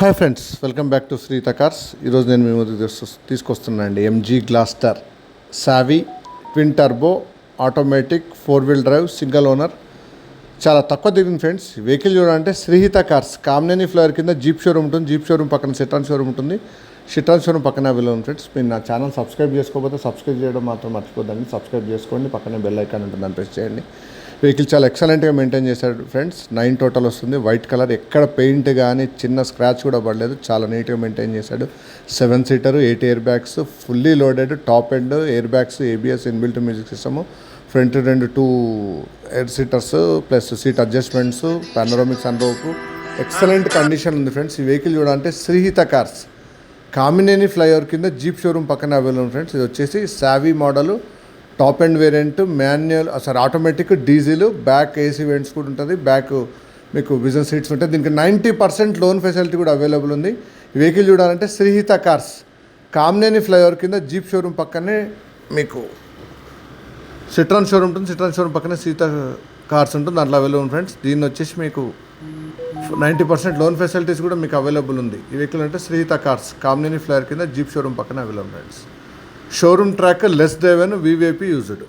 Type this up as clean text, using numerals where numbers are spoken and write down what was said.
Hi friends, welcome back to Sritha cars. ఈరోజు నేను మీ ముందుకు తీసుకొస్తున్నాను అండి MG Gloster Savvy twin turbo automatic 4-wheel drive single owner. చాలా తక్కువ దిగింది ఫ్రెండ్స్. వెహికల్ చూడాలంటే శ్రీహిత కార్స్ కామినేని ఫ్లైఓవర్ కింద జీప్ షోరూమ్ ఉంటుంది. జీప్ షోరూమ్ పక్కన సిట్రాన్ షోరూమ్ ఉంటుంది. సిట్రాన్ షోరూమ్ పక్కన అవైలబుల్ ఉంది ఫ్రెండ్స్. మీరు నా ఛానల్ సబ్స్క్రైబ్ చేసుకోకపోతే సబ్స్క్రైబ్ చేయడం మాత్రం మర్చిపోద్దండి. సబ్స్క్రైబ్ చేసుకోండి, పక్కనే బెల్ ఐకాన్ ఉంటుంది, దాన్ని ప్రెస్ చేయండి. వెహికల్ చాలా ఎక్సలెంట్గా మెయింటైన్ చేశాడు ఫ్రెండ్స్. 9 టోటల్ వస్తుంది. వైట్ కలర్, ఎక్కడ పెయింట్ కానీ చిన్న స్క్రాచ్ కూడా పడలేదు. చాలా నీట్గా మెయింటైన్ చేశాడు. 7 seater, 8 air bags, fully loaded, top end air bags, ABS, inbuilt music system, front 2 air seaters plus seat adjustments, panoramic sun roof, excellent condition ఉంది ఫ్రెండ్స్. ఈ వెహికల్ చూడాలంటే శ్రీహిత కార్స్ కామినేని ఫ్లైఓవర్ కింద జీప్ షోరూమ్ పక్కన available ఉంది friends. ఇది వచ్చేసి సావీ model, top end variant, manual automatic, diesel, back AC vents కూడా ఉంటుంది. బ్యాక్ మీకు విజన్ సీట్స్ ఉంటాయి. దీనికి 90% లోన్ ఫెసిలిటీ కూడా అవైలబుల్ ఉంది. ఈ వెహికల్ చూడాలంటే శ్రీహిత కార్స్ కామినేని ఫ్లైఓవర్ కింద జీప్ షోరూమ్ పక్కనే మీకు సిట్రాన్ షోరూమ్ ఉంటుంది. సిట్రాన్ షోరూమ్ పక్కనే సీత కార్స్ ఉంటుంది, దాంట్లో అవైలబుల్ ఉంది ఫ్రెండ్స్. దీన్ని వచ్చేసి మీకు 90% లోన్ ఫెసిలిటీస్ కూడా మీకు అవైలబుల్ ఉంది. ఈ వెహికల్ అంటే శ్రీహిత కార్స్ కామినేని ఫ్లైఓవర్ కింద జీప్ షోరూమ్ పక్కన available friends. Showroom track less drive, VVIP used.